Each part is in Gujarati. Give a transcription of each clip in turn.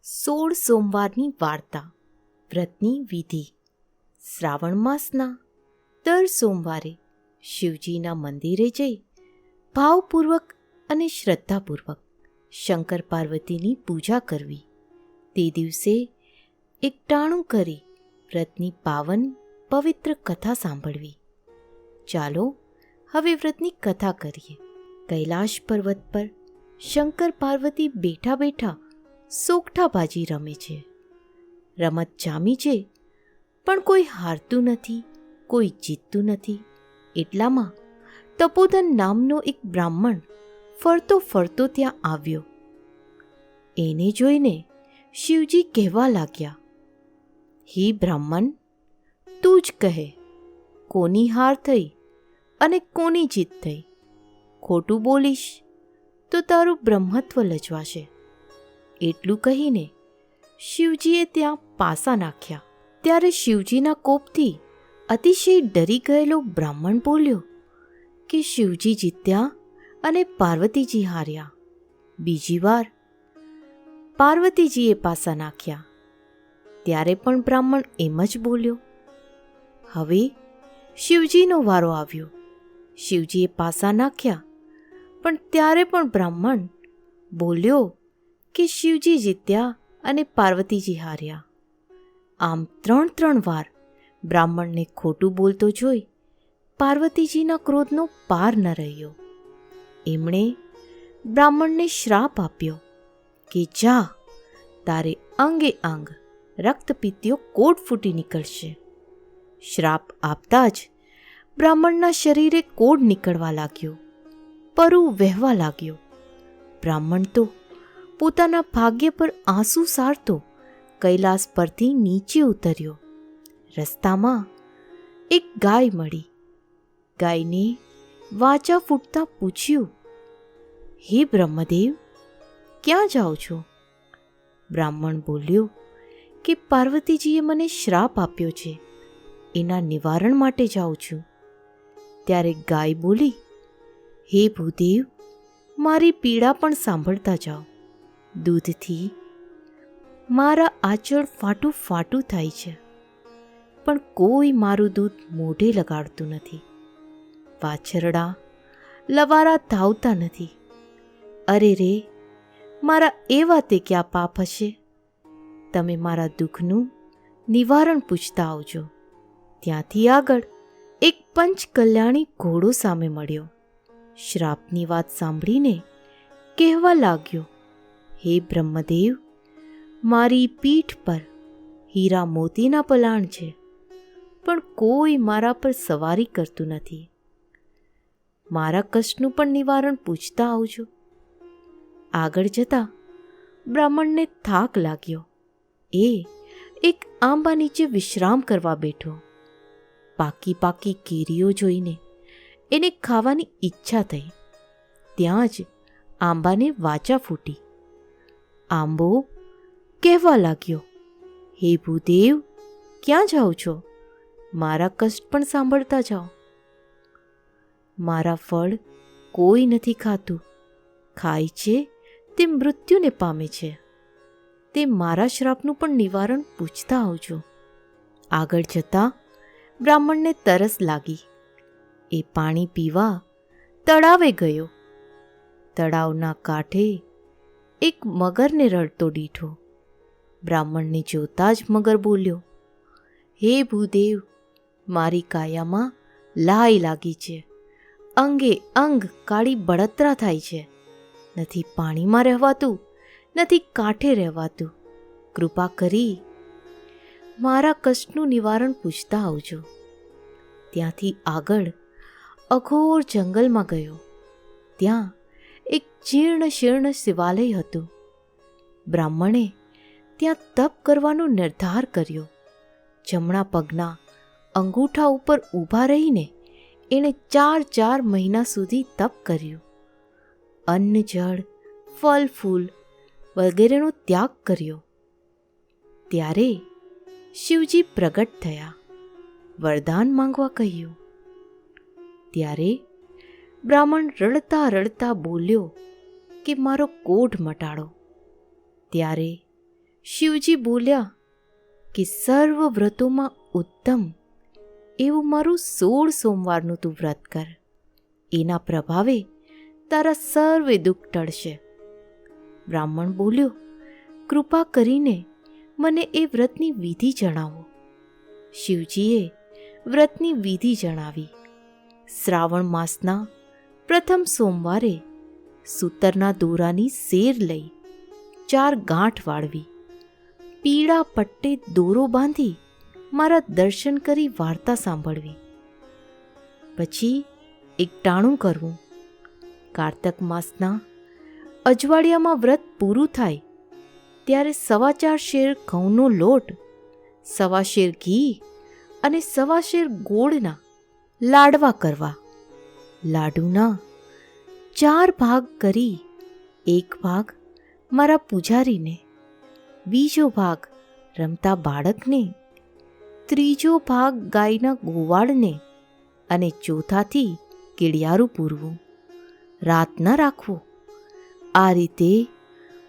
16 સોમવારની વાર્તા. વ્રતની વિધિ. શ્રાવણ માસના દર સોમવારે શિવજીના મંદિરે જઈ ભાવપૂર્વક અને શ્રદ્ધાપૂર્વક શંકર પાર્વતીની પૂજા કરવી. તે દિવસે એકટાણું કરી વ્રતની પાવન પવિત્ર કથા સાંભળવી. ચાલો હવે વ્રતની કથા કરીએ. કૈલાશ પર્વત પર શંકર પાર્વતી બેઠા બેઠા સોગઠાબાજી રમે છે. રમત જામી છે, પણ કોઈ હારતું નથી, કોઈ જીતતું નથી. એટલામાં તપોધન નામનો એક બ્રાહ્મણ ફરતો ફરતો ત્યાં આવ્યો. એને જોઈને શિવજી કહેવા લાગ્યા, હે બ્રાહ્મણ, તું જ કહે, કોની હાર થઈ અને કોની જીત થઈ? ખોટું બોલીશ તો તારું બ્રહ્મત્વ લજવાશે. એટલું કહીને શિવજીએ ત્યાં પાસા નાખ્યા. ત્યારે શિવજીના કોપથી અતિશય ડરી ગયેલો બ્રાહ્મણ બોલ્યો કે શિવજી જીત્યા અને પાર્વતીજી હાર્યા. બીજી વાર પાર્વતીજીએ પાસા નાખ્યા. ત્યારે પણ બ્રાહ્મણ એમ જ બોલ્યો. હવે શિવજીનો વારો આવ્યો. શિવજીએ પાસા નાખ્યા, પણ ત્યારે પણ બ્રાહ્મણ બોલ્યો કે શિવજી જીત્યા અને પાર્વતીજી હાર્યા. આમ 3 વાર બ્રાહ્મણને ખોટું બોલતો જોઈ પાર્વતીજીના ક્રોધનો પાર ન રહ્યો. એમણે બ્રાહ્મણને શ્રાપ આપ્યો કે જા, તારે અંગે અંગ રક્તપિત્તીઓ કોટ ફૂટી નીકળશે. શ્રાપ આપતા જ બ્રાહ્મણના શરીરે કોડ નીકળવા લાગ્યો, પરુ વહેવા લાગ્યો. બ્રાહ્મણ તો પોતાના ભાગ્ય પર આંસુ સારતો કૈલાસ પરથી નીચે ઉતર્યો. રસ્તામાં એક ગાય મળી. ગાયને વાચા ફૂટતા પૂછ્યું, હે બ્રહ્મદેવ, ક્યાં જાઓ છો? બ્રાહ્મણ બોલ્યો કે પાર્વતીજીએ મને શ્રાપ આપ્યો છે, એના નિવારણ માટે જાઉં છું. ત્યારે ગાય બોલી, હે ભૂદેવ, મારી પીડા પણ સાંભળતા જાઓ. દૂધથી મારા આંચળ ફાટું ફાટું થાય છે, પણ કોઈ મારું દૂધ મોઢે લગાડતું નથી. વાછરડા લવારા ધાવતા નથી. અરે રે, મારા એવા તે ક્યાં પાપ હશે? તમે મારા દુઃખનું નિવારણ પૂછતા આવજો. ત્યાંથી આગળ એક પંચકલ્યાણી ઘોડો સામે મળ્યો. શ્રાપની વાત સાંભળીને કહેવા લાગ્યો, હે બ્રહ્મદેવ, મારી પીઠ પર હીરા મોતીના પલાણ છે, પણ કોઈ મારા પર સવારી કરતું નથી. મારા કષ્ટનું પણ નિવારણ પૂછતા આવજો. આગળ જતા બ્રાહ્મણને થાક લાગ્યો. એ એક આંબા નીચે વિશ્રામ કરવા બેઠો. પાકી પાકી કેરીઓ જોઈને એને ખાવાની ઈચ્છા થઈ. ત્યાં જ આંબાને વાચા ફૂટી. આંબો કહેવા લાગ્યો, હે ભૂદેવ, ક્યાં જાઓ છો? મારા કષ્ટ પણ સાંભળતા જાઓ. મારા ફળ કોઈ નથી ખાતું. ખાય છે તે મૃત્યુને પામે છે. તે મારા શ્રાપનું પણ નિવારણ પૂછતા આવજો. આગળ જતા બ્રાહ્મણને તરસ લાગી. એ પાણી પીવા તળાવે ગયો. તળાવના કાંઠે એક મગરને રડતો દીઠો. બ્રાહ્મણને જોતા જ મગર બોલ્યો, હે ભૂદેવ, મારી કાયામાં લાઈ લાગી છે. અંગે અંગ કાળી બળતરા થાય છે. નથી પાણીમાં રહેવાતું, નથી કાંઠે રહેવાતું. કૃપા કરી મારા કષ્ટનું નિવારણ પૂછતા આવજો. ત્યાંથી આગળ અઘોર જંગલમાં ગયો. ત્યાં એક જીર્ણ શીર્ણ શિવાલય હતું. બ્રાહ્મણે ત્યાં તપ કરવાનો નિર્ધાર કર્યો. જમણા પગના અંગૂઠા ઉપર ઊભા રહીને એણે 4 મહિના સુધી તપ કર્યું. અન્ન જળ ફળ ફૂલ વગેરેનો ત્યાગ કર્યો. ત્યારે શિવજી પ્રગટ થયા. વરદાન માંગવા કહ્યું. ત્યારે બ્રાહ્મણ રડતા રડતા બોલ્યો કે મારો કોઢ મટાડો. ત્યારે શિવજી બોલ્યા કે સર્વ વ્રતોમાં ઉત્તમ એવું મારું 16 સોમવારનું તું વ્રત કર. એના પ્રભાવે તારા સર્વે દુઃખ ટળશે. બ્રાહ્મણ બોલ્યો, કૃપા કરીને મને એ વ્રતની વિધિ જણાવો. શિવજીએ વ્રતની વિધિ જણાવી. શ્રાવણ માસના પ્રથમ સોમવારે સૂતરના દોરાની સેર લઈ 4 ગાંઠ વાળવી, પીળા પટ્ટે દોરો બાંધી મારા દર્શન કરી વાર્તા સાંભળવી. પછી એકટાણું કરવું. કારતક માસના અજવાળિયામાં વ્રત પૂરું થાય ત્યારે 4.25 શેર ઘઉંનો લોટ, 1.25 શેર ઘી અને 1.25 શેર ગોળના લાડવા કરવા. લાડુના 4 ભાગ કરી, એક ભાગ મારા પૂજારીને, બીજો ભાગ રમતા બાળકને, ત્રીજો ભાગ ગાયના ગોવાળને અને ચોથાથી કેડિયારું પૂરવું. રાત ન રાખવું. આ રીતે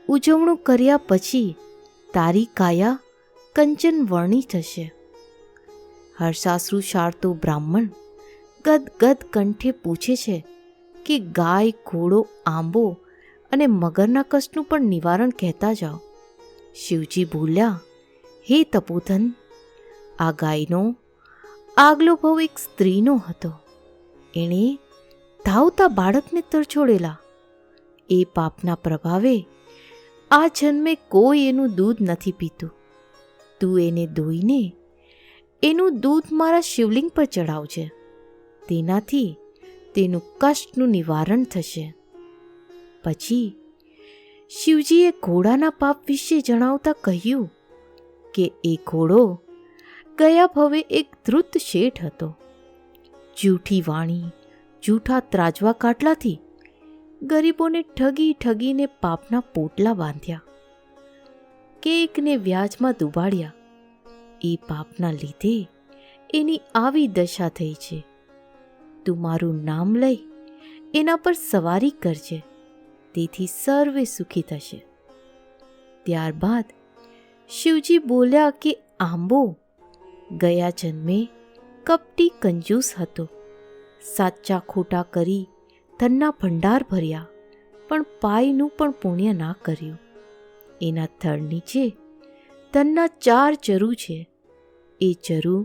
ઉજવણું કર્યા પછી તારી કાયા કંચન વર્ણી થશે. હર્ષાશ્રુ શાળતો બ્રાહ્મણ ગદગદ કંઠે પૂછે છે કે ગાય, ઘોડો, આંબો અને મગરના કષ્ટનું પણ નિવારણ કહેતા જાઓ. શિવજી બોલ્યા, હે તપોધન, આ ગાયનો આગલો ભવ એક સ્ત્રીનો હતો. એણે ધાવતા બાળકને તરછોડેલા. એ પાપના પ્રભાવે આ જન્મે કોઈ એનું દૂધ નથી પીતું. તું એને દોઈને એનું દૂધ મારા શિવલિંગ પર ચડાવજે. તેનાથી તેનું કષ્ટનું નિવારણ થશે. પછી શિવજીએ ઘોડાના પાપ વિશે જણાવતા કહ્યું કે એ ઘોડો ગયા ભવે એક ધૃત શેઠ હતો. જૂઠી વાણી, જૂઠા ત્રાજવા કાટલાથી ગરીબોને ઠગી ઠગીને પાપના પોટલા બાંધ્યા, કેકને વ્યાજમાં દુબાડ્યા. એ પાપના લીધે એની આવી દશા થઈ છે. તું મારું નામ લઈ એના પર સવારી કરજે, તેથી સર્વે સુખી થશે. ત્યારબાદ શિવજી બોલ્યા કે આંબો ગયા જન્મે કપટી કંજૂસ હતો. સાચા ખોટા કરી ધનના ભંડાર ભર્યા, પણ પાયનું પણ પુણ્ય ના કર્યું. એના થડ નીચે ધનના 4 ચરુ છે. એ ચરુ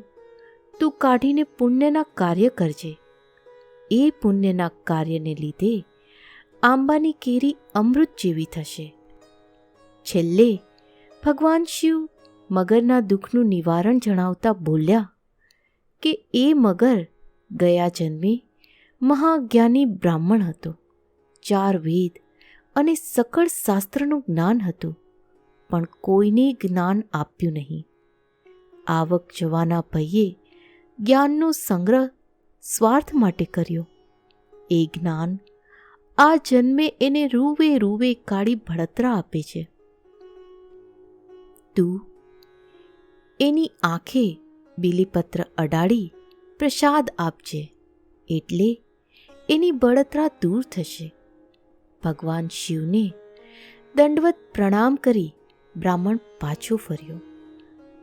તું કાઢીને પુણ્યના કાર્ય કરજે. એ પુણ્યના કાર્યને લીધે આંબાની કેરી અમૃત જેવી થશે. છેલ્લે ભગવાન શિવ મગરના દુઃખનું નિવારણ જણાવતા બોલ્યા કે એ મગર ગયા જન્મે મહાજ્ઞાની બ્રાહ્મણ હતો. 4 વેદ અને સકળ શાસ્ત્રનું જ્ઞાન હતું, પણ કોઈને જ્ઞાન આપ્યું નહીં. આવક જવાના ભયે જ્ઞાનનો સંગ્રહ સ્વાર્થ માટે કર્યો. એ જ્ઞાન આ જન્મે એને રૂવે રૂવે કાળી ભળતરા આપે છે. તું એની આંખે બીલીપત્ર અડાડી પ્રસાદ આપજે, એટલે એની બળતરા દૂર થશે. ભગવાન શિવને દંડવત પ્રણામ કરી બ્રાહ્મણ પાછો ફર્યો.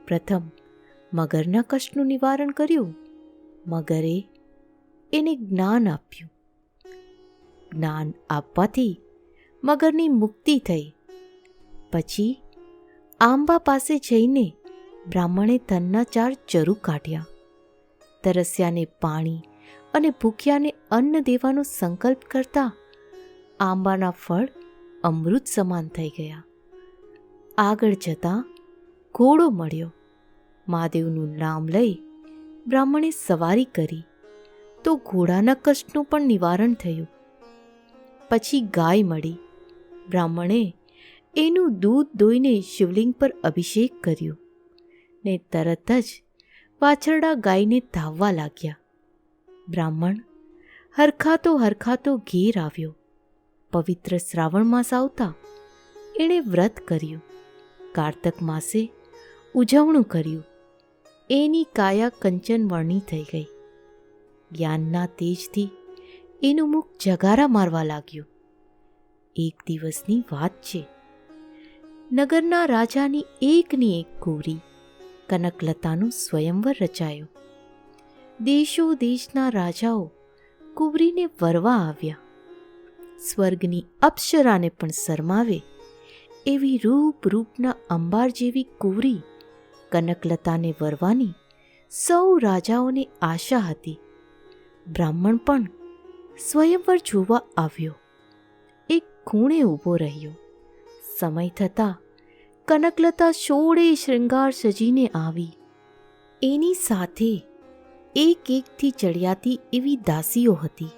પ્રથમ મગરના કષ્ટનું નિવારણ કર્યું. મગરે એને જ્ઞાન આપ્યું. જ્ઞાન આપવાથી મગરની મુક્તિ થઈ. પછી આંબા પાસે જઈને બ્રાહ્મણે ધનના 4 ચરુ કાઢ્યા. તરસ્યાને પાણી અને ભૂખ્યાને અન્ન દેવાનો સંકલ્પ કરતા આંબાના ફળ અમૃત સમાન થઈ ગયા. આગળ જતાં ઘોડો મળ્યો. મહાદેવનું નામ લઈ બ્રાહ્મણે સવારી કરી તો ઘોડાના કષ્ટનું પણ નિવારણ થયું. પછી ગાય મળી. બ્રાહ્મણે એનું દૂધ દોઈને શિવલિંગ પર અભિષેક કર્યો ને તરત જ વાછરડા ગાયને ધાવવા લાગ્યા. બ્રાહ્મણ હરખાતો ઘેર આવ્યો. પવિત્ર શ્રાવણ માસ આવતા એણે વ્રત કર્યું. કારતક માસે ઉજવણું કર્યું. એની કાયા કંચન વર્ણી થઈ ગઈ. જ્ઞાનના તેજથી એનું મુખ જગારા મારવા લાગ્યું. એક દિવસની વાત છે. નગરના રાજાની એકની એક કુંવરી કનકલતાનું સ્વયંવર રચાયું. દેશો દેશના રાજાઓ કુંવરીને વરવા આવ્યા. સ્વર્ગની અપ્સરાને પણ શરમાવે એવી રૂપના અંબાર જેવી કુંવરી કનકલતાને વરવાની સૌ રાજાઓને આશા હતી. બ્રાહ્મણ પણ સ્વયંવર જોવા આવ્યો. એક ખૂણે ઊભો રહ્યો. સમય થતાં કનકલતા સોળે શૃંગાર સજીને આવી. એની સાથે એકથી ચડિયાતી એવી દાસીઓ હતી.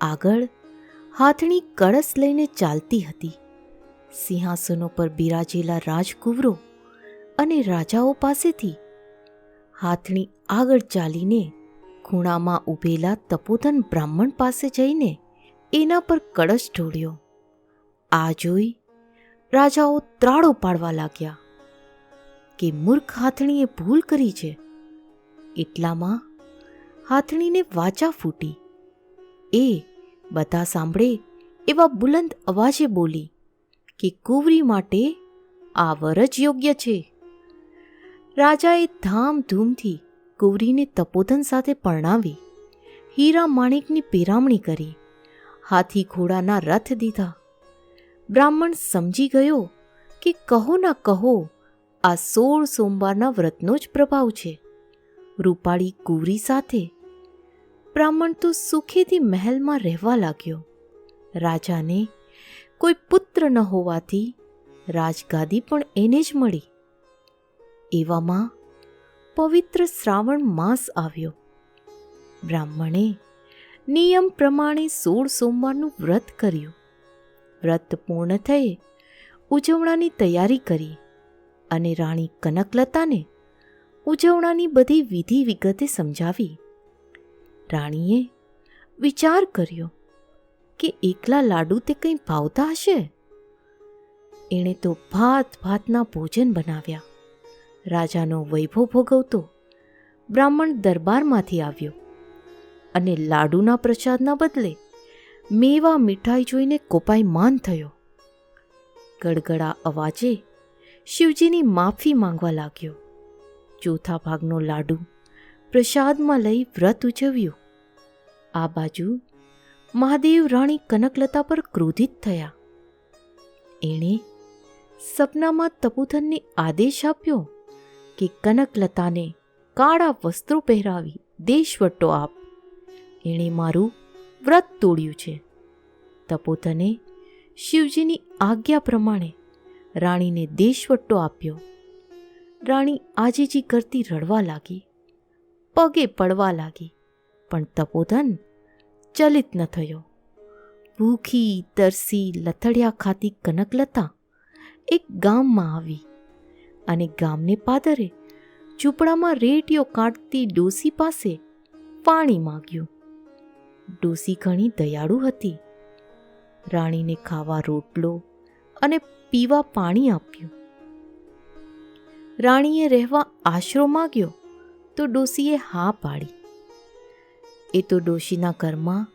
આગળ હાથણી કળશ લઈને ચાલતી હતી. સિંહાસનો પર બિરાજેલા રાજકુંવરો અને રાજાઓ પાસેથી હાથણી આગળ ચાલીને ખૂણામાં ઊભેલા તપોધન બ્રાહ્મણ પાસે જઈને એના પર કળશ ઢોળ્યો. આ જોઈ રાજાઓ ત્રાળો પાડવા લાગ્યા કે મૂર્ખ હાથણીએ ભૂલ કરી છે. એટલામાં હાથણીને વાચા ફૂટી. એ બધા સાંભળે એવા બુલંદ અવાજે બોલી કે કુંવરી માટે આ વર જ યોગ્ય છે. રાજાએ ધામધૂમથી કુંવરીને તપોધન સાથે પરણાવી. હીરા માણેકની પેરામણી કરી. હાથી ઘોડાના રથ દીધા. બ્રાહ્મણ સમજી ગયો કે કહો ના કહો આ 16 સોમવારના વ્રતનો જ પ્રભાવ છે. રૂપાળી કુંવરી સાથે બ્રાહ્મણ તો સુખેથી મહેલમાં રહેવા લાગ્યો. રાજાને કોઈ પુત્ર ન હોવાથી રાજગાદી પણ એને જ મળી. એવામાં પવિત્ર શ્રાવણ માસ આવ્યો. બ્રાહ્મણે નિયમ પ્રમાણે 16 સોમવારનું વ્રત કર્યું. વ્રત પૂર્ણ થયે ઉજવણાની તૈયારી કરી અને રાણી કનકલતાને ઉજવણાની બધી વિધિ વિગતે સમજાવી. રાણીએ વિચાર કર્યો કે એકલા લાડુ તે કંઈ ભાવતા હશે. એણે તો ભાતના ભોજન બનાવ્યા. રાજાનો વૈભવ ભોગવતો બ્રાહ્મણ દરબારમાંથી આવ્યો અને લાડુના પ્રસાદના બદલે મેવા મીઠાઈ જોઈને કોપાયમાન થયો. ગડગડા અવાજે શિવજીની માફી માંગવા લાગ્યો. ચોથા ભાગનો લાડુ પ્રસાદમાં લઈ વ્રત ઉજવ્યું. આ બાજુ મહાદેવ રાણી કનકલતા પર ક્રોધિત થયા. એણે સપનામાં તપોધનને આદેશ આપ્યો કે કનકલતાને કાળા વસ્ત્રો પહેરાવી દેશવટો આપ. એણે મારું વ્રત તોડ્યું છે. તપોધને શિવજીની આજ્ઞા પ્રમાણે રાણીને દેશવટ્ટો આપ્યો. રાણી આજીજી કરતી રડવા લાગી. પગે પડવા લાગી. પણ તપોધન ચલિત ન થયો. ભૂખી તરસી લથડિયા ખાતી કનકલતા એક ગામમાં આવી અને ગામને પાદરે ઝૂંપડામાં રેટીઓ કાઢતી ડોસી પાસે પાણી માંગ્યું. ડોસી ઘણી દયાળુ હતી. રાણીને ખાવા રોટલો અને પીવા પાણી આપ્યું. રાણીએ રહેવા આશરો માગ્યો તો ડોસીએ હા પાડી. એ તો ડોશીના ઘરમાં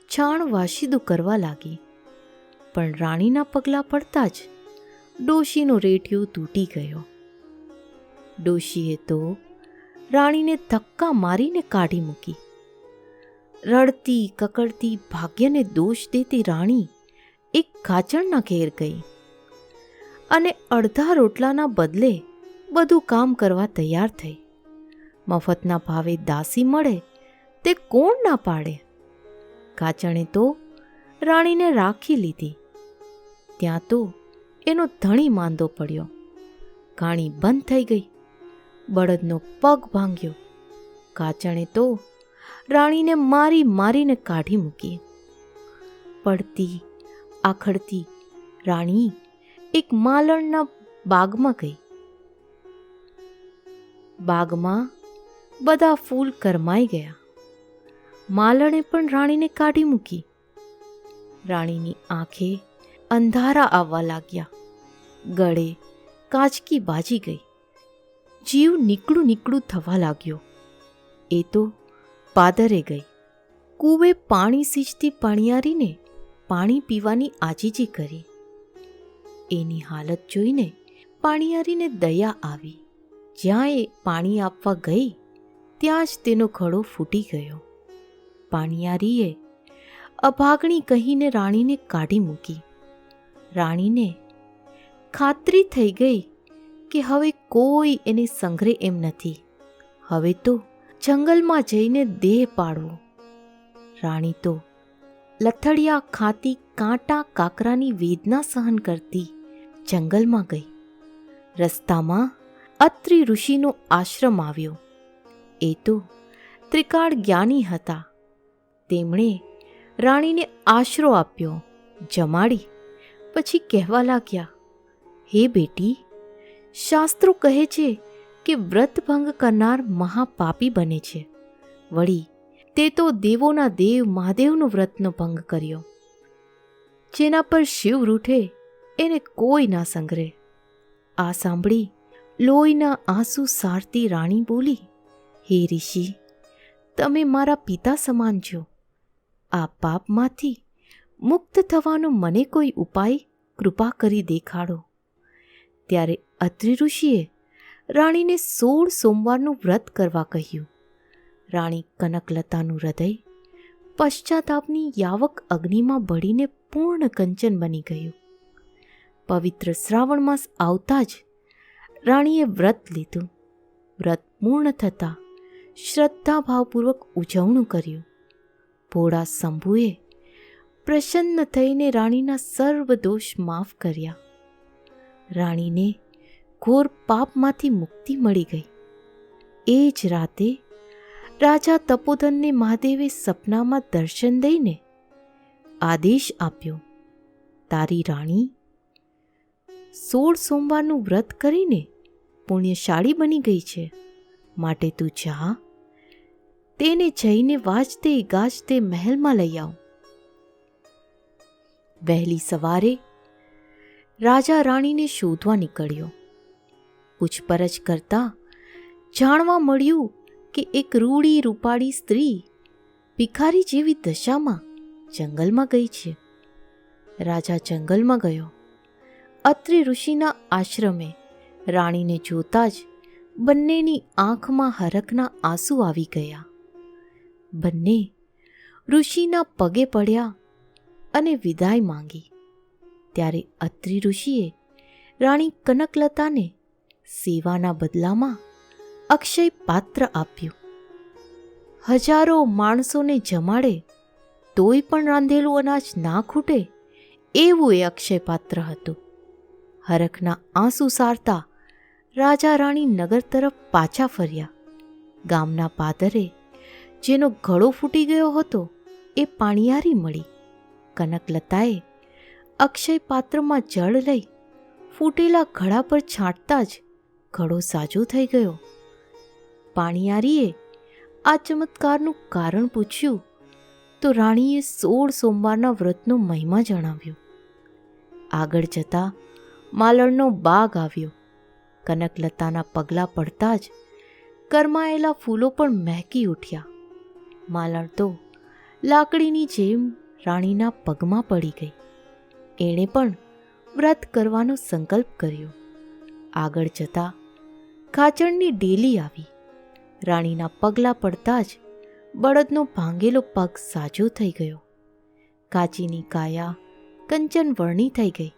છાણ વાસીદું કરવા લાગી. પણ રાણીના પગલાં પડતા જ ડોશીનો રેટિયો તૂટી ગયો. ડોશીએ તો રાણીને ધક્કા મારીને કાઢી મૂકી. રડતી કકડતી ભાગ્યને દોષ દેતી રાણી એક ખાચણના ઘેર ગઈ અને અડધા રોટલાના બદલે બધું કામ કરવા તૈયાર થઈ. મફતના ભાવે દાસી મળે તે કોણ ના પાડે? કાચણે તો રાણીને રાખી લીધી. ત્યાં તો એનો ધણી માંદો પડ્યો. ઘાણી બંધ થઈ ગઈ. બળદનો પગ ભાંગ્યો. કાચણે તો રાણીને મારીને કાઢી મૂકી. પડતી આખડતી રાણી એક માલણના બાગમાં ગઈ. બાગમાં બધા ફૂલ કરમાઈ ગયા. માલણે પણ રાણીને કાઢી મૂકી. રાણીની આંખે અંધારા આવવા લાગ્યા. ગળે કાચકી બાજી ગઈ. જીવ નીકળું થવા લાગ્યો. એ તો પાદરે ગઈ. કૂવે પાણી સીંચતી પાણિયારીને પાણી પીવાની આજીજી કરી. એની હાલત જોઈને પાણીયારીને દયા આવી. જ્યાં એ પાણી આપવા ગઈ ત્યાં જ તેનો ઘડો ફૂટી ગયો. પાણીયારીએ અભાગણી કહીને રાણીને કાઢી મૂકી. રાણીને ખાતરી થઈ ગઈ કે હવે કોઈ એને સંઘરે એમ નથી. હવે તો જંગલમાં જઈને દેહ પાડવો. રાણી તો લથડિયા ખાતી કાંટા કાકરાની વેદના સહન કરતી જંગલમાં ગઈ. રસ્તામાં અત્રિ ઋષિનો આશ્રમ આવ્યો. એ તો ત્રિકાળ જ્ઞાની હતા. તેમણે રાણીને આશરો આપ્યો, જમાડી. પછી કહેવા લાગ્યા, હે બેટી, શાસ્ત્રો કહે છે કે વ્રતભંગ કરનાર મહાપાપી બને છે. વળી તે તો દેવોના દેવ મહાદેવનો વ્રતનો ભંગ કર્યો. જેના પર શિવ રૂઠે એને કોઈ ના સંઘરે. આ સાંભળી લોહીના આંસુ સારતી રાણી બોલી, હે ઋષિ, તમે મારા પિતા સમાન છો. આ પાપમાંથી મુક્ત થવાનો મને કોઈ ઉપાય કૃપા કરી દેખાડો. ત્યારે અત્રિ ઋષિએ રાણીને 16 સોમવારનું વ્રત કરવા કહ્યું. રાણી કનકલતાનું હૃદય પશ્ચાતાપની યાવક અગ્નિમાં બળીને પૂર્ણ કંચન બની ગયું. પવિત્ર શ્રાવણ માસ આવતા જ રાણીએ વ્રત લીધું. વ્રત પૂર્ણ થતાં શ્રદ્ધાભાવપૂર્વક ઉજવણું કર્યું. ભોળા શંભુએ પ્રસન્ન થઈને રાણીના સર્વ દોષ માફ કર્યા. રાણીને ઘોર પાપમાંથી મુક્તિ મળી ગઈ. એ જ રાતે રાજા તપોધનને મહાદેવે સપનામાં દર્શન દઈને આદેશ આપ્યો, તારી રાણી 16 સોમવારનું વ્રત કરીને પુણ્યશાળી બની ગઈ છે. માટે તું જા, તેને જઈને વાજતે ગાજતે મહેલમાં લઈ આવ. વહેલી સવારે રાજા રાણીને શોધવા નીકળ્યો. પૂછપરછ કરતા જાણવા મળ્યું કે એક રૂડી રૂપાળી સ્ત્રી ભિખારી જેવી દશામાં જંગલમાં ગઈ છે. રાજા જંગલમાં ગયો. અત્રિ ઋષિના આશ્રમે રાણીને જોતા જ બંનેની આંખમાં હરખના આંસુ આવી ગયા. બંને ઋષિના પગે પડ્યા અને વિદાય માંગી. ત્યારે અત્રિ ઋષિએ રાણી કનકલતાને સેવાના બદલામાં અક્ષય પાત્ર આપ્યું. હજારો માણસોને જમાડે તોય પણ રાંધેલું અનાજ ના ખૂટે એવું એ અક્ષય પાત્ર હતું. હરખના આંસુ સારતા રાજા રાણી નગર તરફ પાછા ફર્યા. ગામના પાદરે જેનો ગળો ફૂટી ગયો હતો એ પાણીયારી મળી. કનકલતાએ અક્ષય પાત્રમાં જળ લઈ ફૂટેલા ઘડા પર છાંટતા જ ઘડો સાજો થઈ ગયો. પાણીયારીએ આ ચમત્કારનું કારણ પૂછ્યું તો રાણીએ 16 સોમવારના વ્રતનો મહિમા જણાવ્યો. આગળ જતા માલણનો બાગ આવ્યો. કનકલતાના પગલાં પડતા જ કરમાયેલા ફૂલો પણ મહેકી ઉઠ્યા. માલણ તો લાકડીની જેમ રાણીના પગમાં પડી ગઈ. એણે પણ વ્રત કરવાનો સંકલ્પ કર્યો. આગળ જતા ખાચણની ડેલી આવી. રાણીના પગલાં પડતા જ બળદનો ભાંગેલો પગ સાજો થઈ ગયો. કાચીની કાયા કંચન વર્ણી થઈ ગઈ.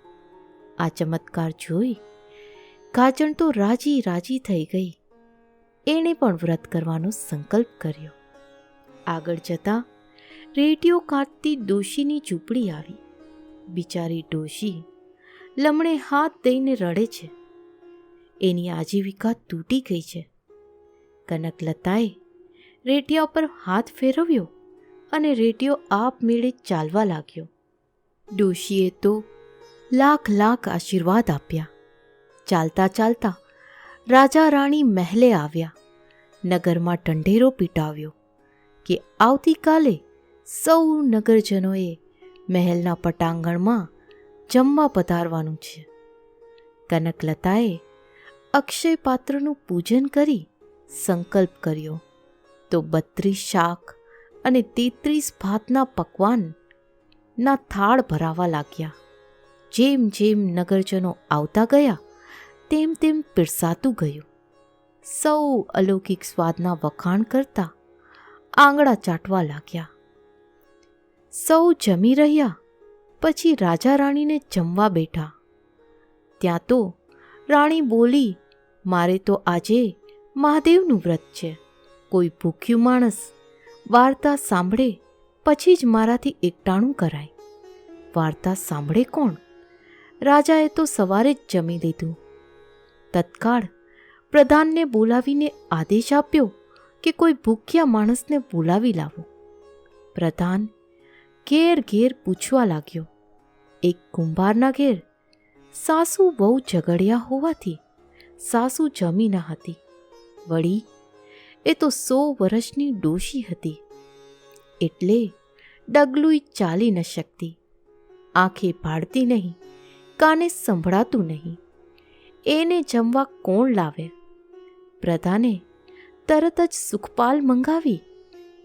આ ચમત્કાર જોઈ ખાચણ તો રાજી રાજી થઈ ગઈ. એણે પણ વ્રત કરવાનો સંકલ્પ કર્યો. આગળ જતા રેટીઓ કાઢતી ડોશીની ઝૂંપડી આવી. બિચારી ડોશી લમણે હાથ દઈને રડે છે. એની આજીવિકા તૂટી ગઈ છે. કનકલતાએ રેટિયા પર હાથ ફેરવ્યો અને રેટિયો આપમેળે ચાલવા લાગ્યો. ડોશીએ તો લાખ લાખ આશીર્વાદ આપ્યા. ચાલતા ચાલતા રાજા રાણી મહેલે આવ્યા. નગરમાં ઢંઢેરો પીટાવ્યો કે આવતીકાલે સૌ નગરજનોએ મહેલના પટાંગણમાં જમવા પધારવાનું છે. કનકલતાએ અક્ષય પાત્રનું પૂજન કરી સંકલ્પ કર્યો તો 32 શાક અને 33 ભાતના પકવાનના થાળ ભરાવા લાગ્યા. જેમ જેમ નગરજનો આવતા ગયા તેમ તેમ પીરસાતું ગયું. સૌ અલૌકિક સ્વાદના વખાણ કરતા આંગળા ચાટવા લાગ્યા. સૌ જમી રહ્યા પછી રાજા રાણીને જમવા બેઠા. ત્યાં તો રાણી બોલી, મારે તો આજે મહાદેવનું વ્રત છે. કોઈ ભૂખ્યું માણસ વાર્તા સાંભળે પછી જ મારાથી એકટાણું કરાય. વાર્તા સાંભળે કોણ? રાજાએ તો સવારે જ જમી લીધું. તત્કાળ પ્રધાનને બોલાવીને આદેશ આપ્યો કે કોઈ ભૂખ્યા માણસને બોલાવી લાવો. પ્રધાન ઘેર ઘેર પૂછવા લાગ્યો. એક કુંભારના ઘેર સાસુ બહુ ઝઘડ્યા હોવાથી સાસુ જમી ન હતી. વળી એ તો 100 વર્ષની ડોશી હતી, એટલે ડગલુંય ચાલી ન શકતી. આંખે ભાળતી નહીં, કાને સંભળાતું નહીં. એને જમવા કોણ લાવે? પ્રધાને તરત જ સુખપાલ મંગાવી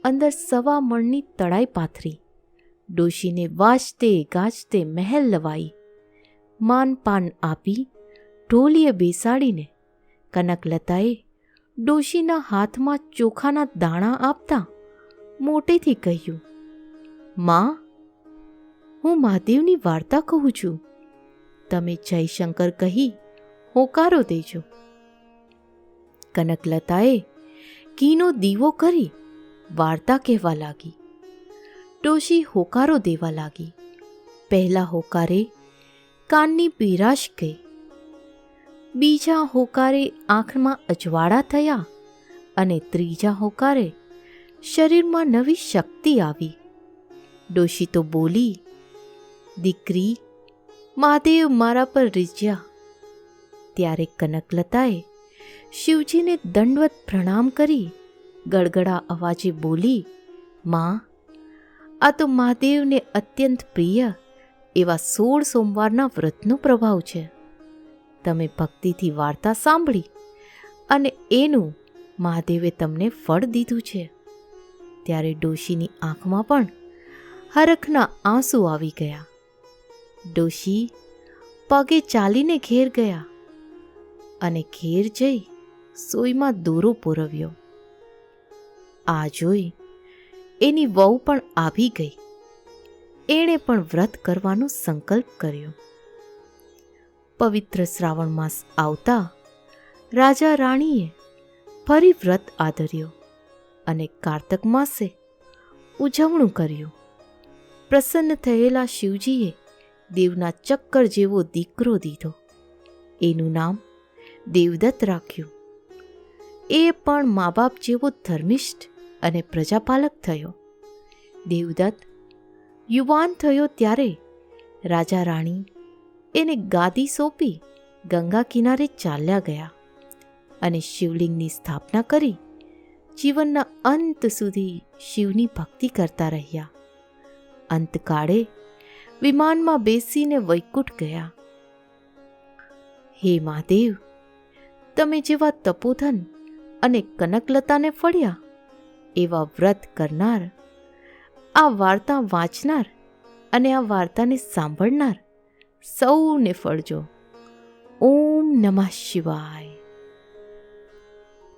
અંદર 1.25 મણની તળાઈ પાથરી. ડોશીને વાજતે ગાજતે મહેલ લવાઈ. માનપાન આપી ઢોલીએ બેસાડીને કનકલતાએ ડોશીના હાથમાં ચોખાના દાણા આપતા મોટેથી કહ્યું, માં, હું મહાદેવની વાર્તા કહું છું. તમે જયશંકર કહી હોકારો દેજો. કનકલતાએ ઘીનો દીવો કરી વાર્તા કહેવા લાગી. ડોશી હોકારો દેવા લાગી. પહેલા હોકારે કાનની પીરાશ ગઈ. બીજા હોકારે આંખમાં અજવાળા થયા અને ત્રીજા હોકારે શરીરમાં નવી શક્તિ આવી. ડોશી તો બોલી, દીકરી, મહાદેવ મારા પર રીઝ્યા. ત્યારે કનકલતાએ શિવજીને દંડવત પ્રણામ કરી ગળગળા અવાજે બોલી, માં, આ તો મહાદેવને અત્યંત પ્રિય એવા 16 સોમવારના વ્રતનો પ્રભાવ છે. તમે ભક્તિથી વાર્તા સાંભળી અને એનું મહાદેવે તમને ફળ દીધું છે. ત્યારે ડોશીની આંખમાં પણ હરખના આંસુ આવી ગયા. ડોશી પગે ચાલીને ઘેર ગયા અને ઘેર જઈ સોયમાં દોરો પોરવ્યો. આ જોઈ એની વહુ પણ આવી ગઈ. એણે પણ વ્રત કરવાનો સંકલ્પ કર્યો. પવિત્ર શ્રાવણ માસ આવતા રાજા રાણીએ ફરી વ્રત આદર્યો અને કારતક માસે ઉજવણું કર્યું. પ્રસન્ન થયેલા શિવજીએ દેવના ચક્કર જેવો દીકરો દીધો. એનું નામ દેવદત્ત રાખ્યું. એ પણ મા બાપ જેવો ધર્મિષ્ઠ અને પ્રજાપાલક થયો. દેવદત્ત યુવાન થયો ત્યારે રાજા રાણી એને ગાદી સોંપી ગંગા કિનારે ચાલ્યા ગયા અને શિવલિંગની સ્થાપના કરી જીવનના અંત સુધી શિવની ભક્તિ કરતા રહ્યા. અંતકાળે વિમાનમાં બેસીને વૈકુંઠ ગયા. હે મહાદેવ, તમે જેવા તપોધન અને કનકલતાને ફળ્યા એવા વ્રત કરનાર, આ વાર્તા વાંચનાર અને આ વાર્તાને સાંભળનાર સૌને ફળજો. ઓમ નમઃ શિવાય.